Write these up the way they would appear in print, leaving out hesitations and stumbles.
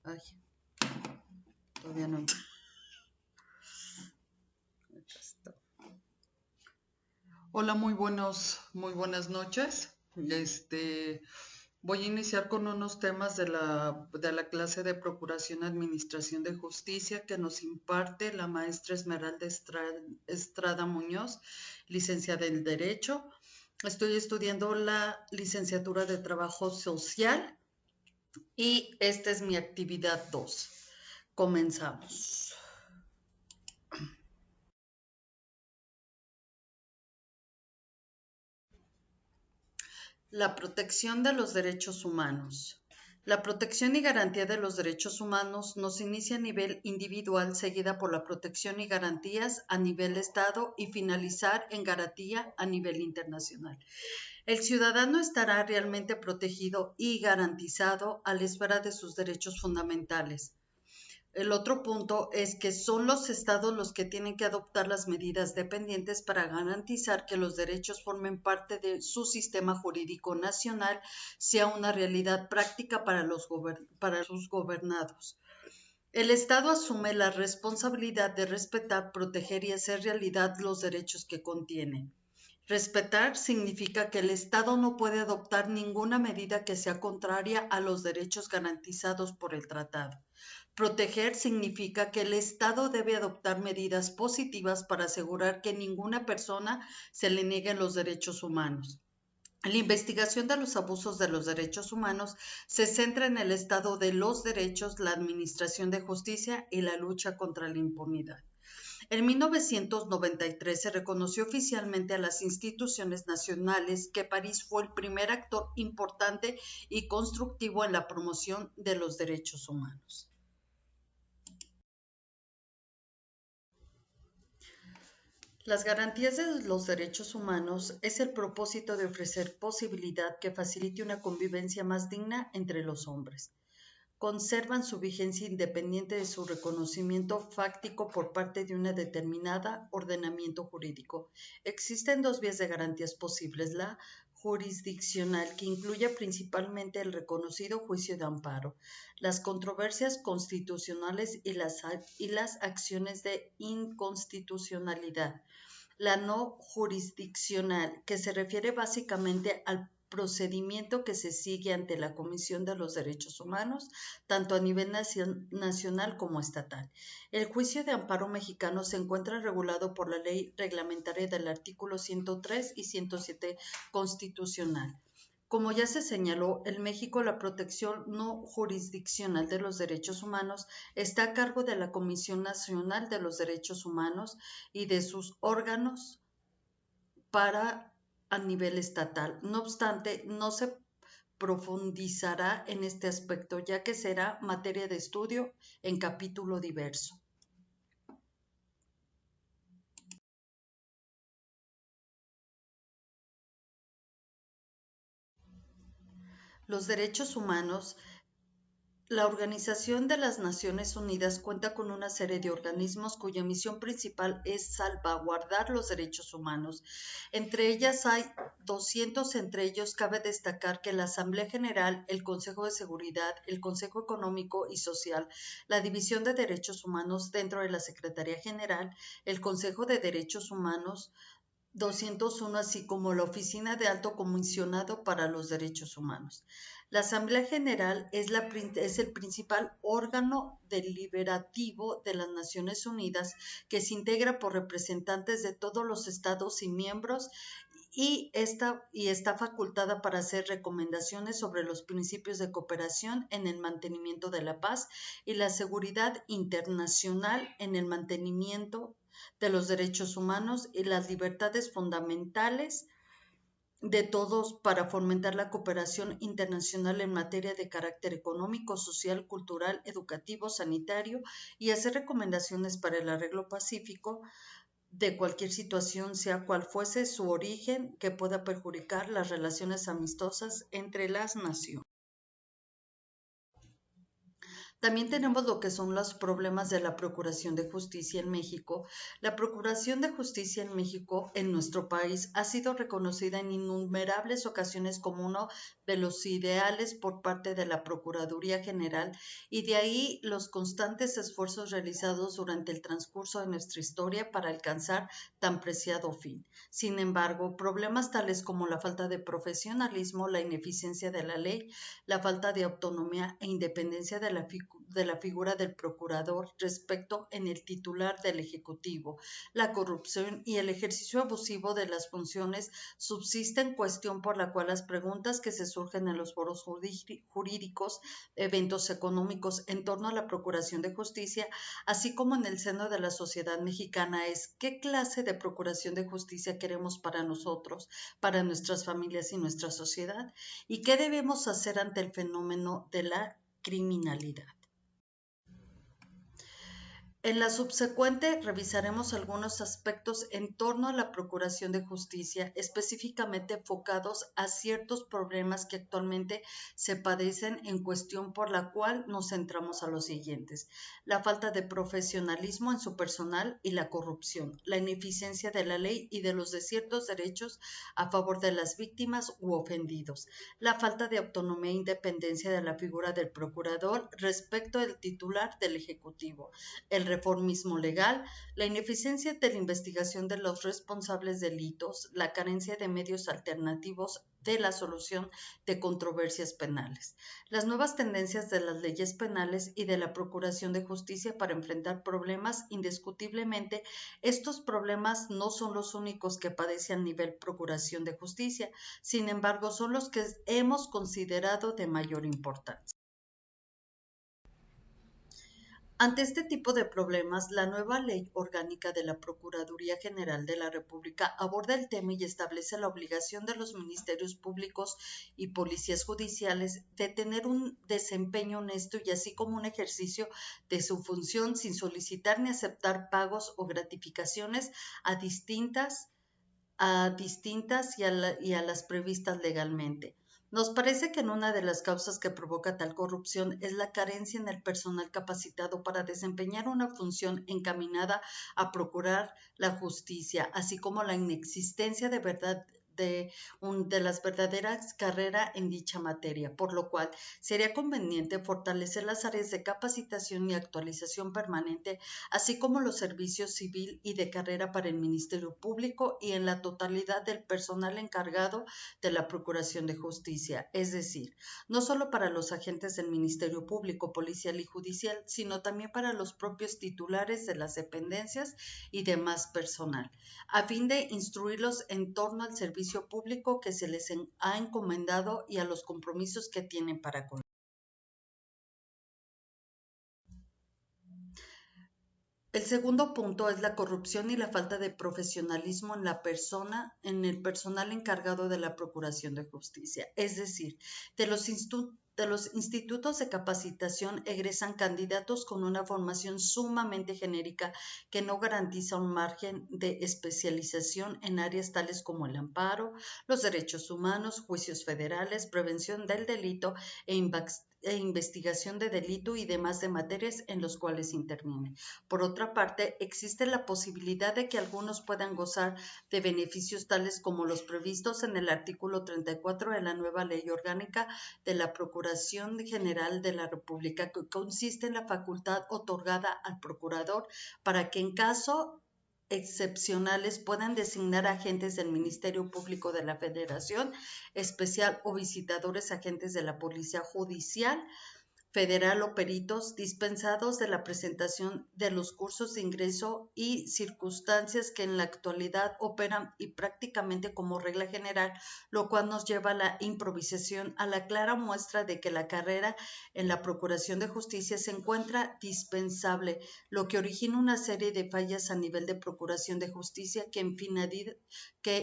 Ay, todavía no. Acá está. Hola, muy buenas noches. Voy a iniciar con unos temas de la clase de Procuración y Administración de Justicia que nos imparte la maestra Esmeralda Estrada Muñoz, licenciada en Derecho. Estoy estudiando la licenciatura de Trabajo Social y esta es mi actividad 2. Comenzamos. La protección de los derechos humanos. La protección y garantía de los derechos humanos nos inicia a nivel individual, seguida por la protección y garantías a nivel Estado y finalizar en garantía a nivel internacional. El ciudadano estará realmente protegido y garantizado a la esfera de sus derechos fundamentales. El otro punto es que son los estados los que tienen que adoptar las medidas dependientes para garantizar que los derechos formen parte de su sistema jurídico nacional, sea una realidad práctica para sus gobernados. El Estado asume la responsabilidad de respetar, proteger y hacer realidad los derechos que contiene. Respetar significa que el Estado no puede adoptar ninguna medida que sea contraria a los derechos garantizados por el tratado. Proteger significa que el Estado debe adoptar medidas positivas para asegurar que ninguna persona se le nieguen los derechos humanos. La investigación de los abusos de los derechos humanos se centra en el estado de los derechos, la administración de justicia y la lucha contra la impunidad. En 1993 se reconoció oficialmente a las instituciones nacionales que París fue el primer actor importante y constructivo en la promoción de los derechos humanos. Las garantías de los derechos humanos es el propósito de ofrecer posibilidad que facilite una convivencia más digna entre los hombres. Conservan su vigencia independiente de su reconocimiento fáctico por parte de una determinada ordenamiento jurídico. Existen dos vías de garantías posibles: la jurisdiccional, que incluye principalmente el reconocido juicio de amparo, las controversias constitucionales y las acciones de inconstitucionalidad; la no jurisdiccional, que se refiere básicamente al procedimiento que se sigue ante la Comisión de los Derechos Humanos, tanto a nivel nacional como estatal. El juicio de amparo mexicano se encuentra regulado por la ley reglamentaria del artículo 103 y 107 constitucional. Como ya se señaló, en México la protección no jurisdiccional de los derechos humanos está a cargo de la Comisión Nacional de los Derechos Humanos y de sus órganos a nivel estatal. No obstante, no se profundizará en este aspecto, ya que será materia de estudio en capítulo diverso. Los derechos humanos. La Organización de las Naciones Unidas cuenta con una serie de organismos cuya misión principal es salvaguardar los derechos humanos. Entre ellas hay 200, entre ellos cabe destacar que la Asamblea General, el Consejo de Seguridad, el Consejo Económico y Social, la División de Derechos Humanos dentro de la Secretaría General, el Consejo de Derechos Humanos 201, así como la Oficina de Alto Comisionado para los Derechos Humanos. La Asamblea General es el principal órgano deliberativo de las Naciones Unidas, que se integra por representantes de todos los estados y miembros y está facultada para hacer recomendaciones sobre los principios de cooperación en el mantenimiento de la paz y la seguridad internacional, en el mantenimiento de los derechos humanos y las libertades fundamentales de todos, para fomentar la cooperación internacional en materia de carácter económico, social, cultural, educativo, sanitario, y hacer recomendaciones para el arreglo pacífico de cualquier situación, sea cual fuese su origen, que pueda perjudicar las relaciones amistosas entre las naciones. También tenemos lo que son los problemas de la Procuración de Justicia en México. La Procuración de Justicia en México, en nuestro país, ha sido reconocida en innumerables ocasiones como uno de los ideales por parte de la Procuraduría General, y de ahí los constantes esfuerzos realizados durante el transcurso de nuestra historia para alcanzar tan preciado fin. Sin embargo, problemas tales como la falta de profesionalismo, la ineficiencia de la ley, la falta de autonomía e independencia de la figura del procurador respecto en el titular del Ejecutivo, la corrupción y el ejercicio abusivo de las funciones subsisten, cuestión por la cual las preguntas que se surgen en los foros jurídicos, eventos económicos en torno a la Procuración de Justicia, así como en el seno de la sociedad mexicana, es ¿qué clase de Procuración de Justicia queremos para nosotros, para nuestras familias y nuestra sociedad? ¿Y qué debemos hacer ante el fenómeno de la criminalidad? En la subsecuente revisaremos algunos aspectos en torno a la Procuración de Justicia, específicamente enfocados a ciertos problemas que actualmente se padecen, en cuestión por la cual nos centramos a los siguientes: la falta de profesionalismo en su personal y la corrupción, la ineficiencia de la ley y de los de ciertos derechos a favor de las víctimas u ofendidos, la falta de autonomía e independencia de la figura del procurador respecto del titular del Ejecutivo, el reformismo legal, la ineficiencia de la investigación de los responsables delitos, la carencia de medios alternativos de la solución de controversias penales, las nuevas tendencias de las leyes penales y de la Procuración de Justicia para enfrentar problemas. Indiscutiblemente, estos problemas no son los únicos que padece a nivel Procuración de Justicia, sin embargo, son los que hemos considerado de mayor importancia. Ante este tipo de problemas, la nueva Ley Orgánica de la Procuraduría General de la República aborda el tema y establece la obligación de los ministerios públicos y policías judiciales de tener un desempeño honesto y así como un ejercicio de su función sin solicitar ni aceptar pagos o gratificaciones a distintas y a las previstas legalmente. Nos parece que una de las causas que provoca tal corrupción es la carencia en el personal capacitado para desempeñar una función encaminada a procurar la justicia, así como la inexistencia de las verdaderas carreras en dicha materia, por lo cual sería conveniente fortalecer las áreas de capacitación y actualización permanente, así como los servicios civil y de carrera para el Ministerio Público y en la totalidad del personal encargado de la Procuración de Justicia, es decir, no solo para los agentes del Ministerio Público, policial y judicial, sino también para los propios titulares de las dependencias y demás personal, a fin de instruirlos en torno al servicio público que se les ha encomendado y a los compromisos que tienen para con. El segundo punto es la corrupción y la falta de profesionalismo en la persona, en el personal encargado de la Procuración de Justicia. Es decir, de los institutos de capacitación egresan candidatos con una formación sumamente genérica que no garantiza un margen de especialización en áreas tales como el amparo, los derechos humanos, juicios federales, prevención del delito e investigación de delito y demás de materias en los cuales interviene. Por otra parte, existe la posibilidad de que algunos puedan gozar de beneficios tales como los previstos en el artículo 34 de la nueva Ley Orgánica de la Procuración General de la República, que consiste en la facultad otorgada al procurador para que en caso excepcionales puedan designar agentes del Ministerio Público de la Federación especial o visitadores agentes de la Policía Judicial Federal o peritos dispensados de la presentación de los cursos de ingreso y circunstancias que en la actualidad operan y prácticamente como regla general, lo cual nos lleva a la improvisación, a la clara muestra de que la carrera en la Procuración de Justicia se encuentra dispensable, lo que origina una serie de fallas a nivel de Procuración de Justicia que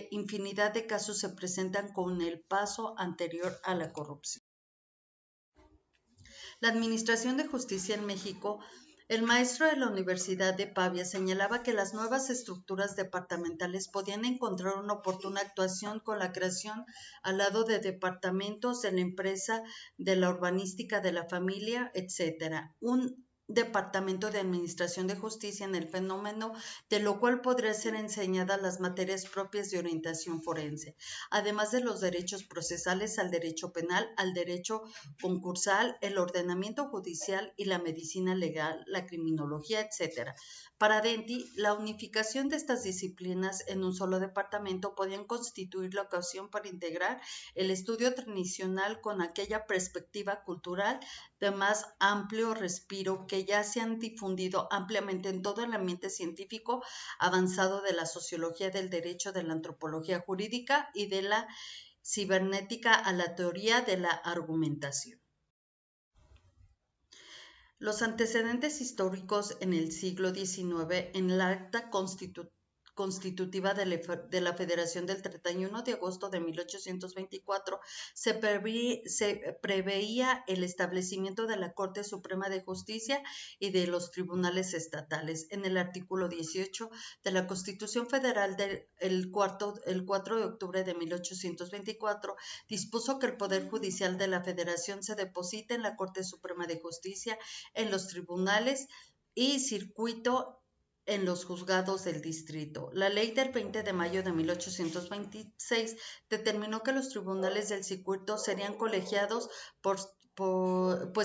infinidad de casos se presentan con el paso anterior a la corrupción. La Administración de Justicia en México El maestro de la Universidad de Pavia señalaba que las nuevas estructuras departamentales podían encontrar una oportuna actuación con la creación al lado de departamentos de la empresa, de la urbanística de la familia, etc. Un departamento de administración de justicia en el fenómeno, de lo cual podría ser enseñada las materias propias de orientación forense, además de los derechos procesales al derecho penal, al derecho concursal, el ordenamiento judicial y la medicina legal, la criminología, etc. Para Denti, la unificación de estas disciplinas en un solo departamento podían constituir la ocasión para integrar el estudio tradicional con aquella perspectiva cultural de más amplio respiro que ya se han difundido ampliamente en todo el ambiente científico avanzado de la sociología del derecho, de la antropología jurídica y de la cibernética a la teoría de la argumentación. Los antecedentes históricos en el siglo XIX en el Acta Constitutiva de la Federación del 31 de agosto de 1824 se preveía el establecimiento de la Corte Suprema de Justicia y de los tribunales estatales. En el artículo 18 de la Constitución Federal del 4 de octubre de 1824 dispuso que el Poder Judicial de la Federación se deposite en la Corte Suprema de Justicia, en los tribunales y circuito en los juzgados del distrito. La ley del 20 de mayo de 1826 determinó que los tribunales del circuito serían colegiados pues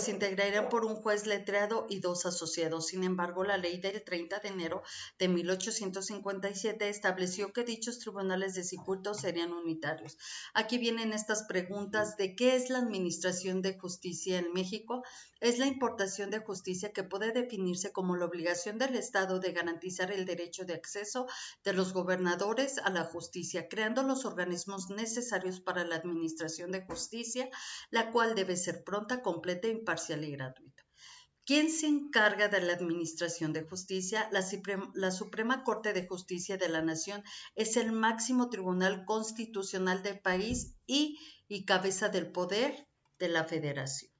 se integrarían por un juez letrado y 2 asociados. Sin embargo, la ley del 30 de enero de 1857 estableció que dichos tribunales de circuito serían unitarios. Aquí vienen estas preguntas de ¿qué es la administración de justicia en México? Es la importación de justicia que puede definirse como la obligación del Estado de garantizar el derecho de acceso de los gobernadores a la justicia, creando los organismos necesarios para la administración de justicia, la cual debe ser pronta, completa, imparcial y gratuita. ¿Quién se encarga de la administración de justicia? La Suprema Corte de Justicia de la Nación es el máximo tribunal constitucional del país y cabeza del poder de la Federación.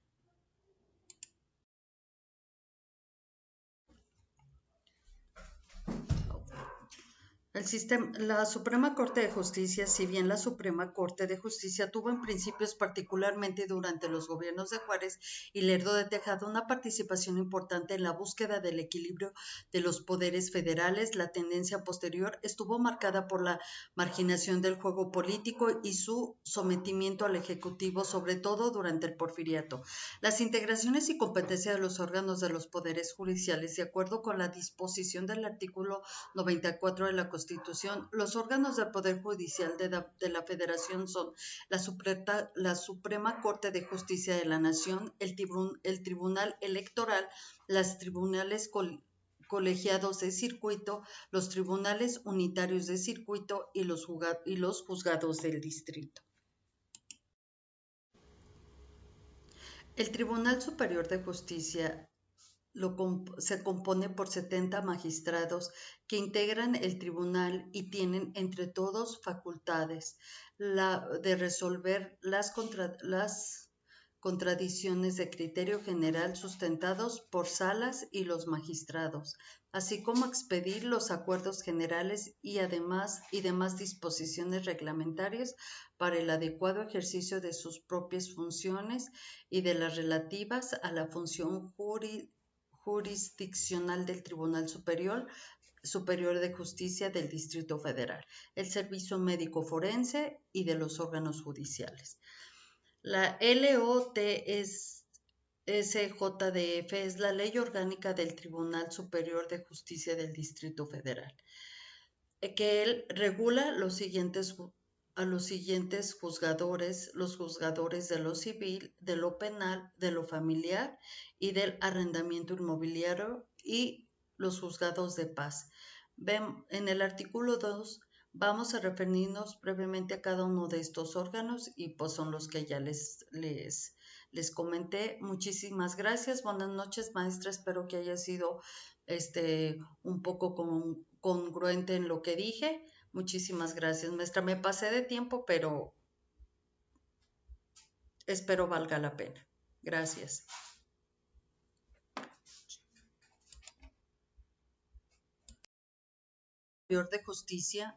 La Suprema Corte de Justicia, si bien la Suprema Corte de Justicia tuvo en principios, particularmente durante los gobiernos de Juárez y Lerdo de Tejada, una participación importante en la búsqueda del equilibrio de los poderes federales, la tendencia posterior estuvo marcada por la marginación del juego político y su sometimiento al Ejecutivo, sobre todo durante el Porfiriato. Las integraciones y competencia de los órganos de los poderes judiciales, de acuerdo con la disposición del artículo 94 de la Constitución, los órganos del Poder Judicial de la Federación son la Suprema Corte de Justicia de la Nación, el Tribunal Electoral, los tribunales colegiados de circuito, los tribunales unitarios de circuito y los juzgados del distrito. El Tribunal Superior de Justicia se compone por 70 magistrados que integran el tribunal y tienen entre todos facultades de resolver las contradicciones de criterio general sustentados por salas y los magistrados, así como expedir los acuerdos generales y demás disposiciones reglamentarias para el adecuado ejercicio de sus propias funciones y de las relativas a la función jurisdiccional del Tribunal Superior de Justicia del Distrito Federal, el Servicio Médico Forense y de los órganos judiciales. La LOTSJDF es la Ley Orgánica del Tribunal Superior de Justicia del Distrito Federal, que él regula a los siguientes juzgadores, los juzgadores de lo civil, de lo penal, de lo familiar y del arrendamiento inmobiliario y los juzgados de paz. En el artículo 2 vamos a referirnos brevemente a cada uno de estos órganos y pues son los que ya les comenté. Muchísimas gracias. Buenas noches, maestra. Espero que haya sido un poco congruente en lo que dije. Muchísimas gracias, maestra. Me pasé de tiempo, pero espero valga la pena. Gracias. de Justicia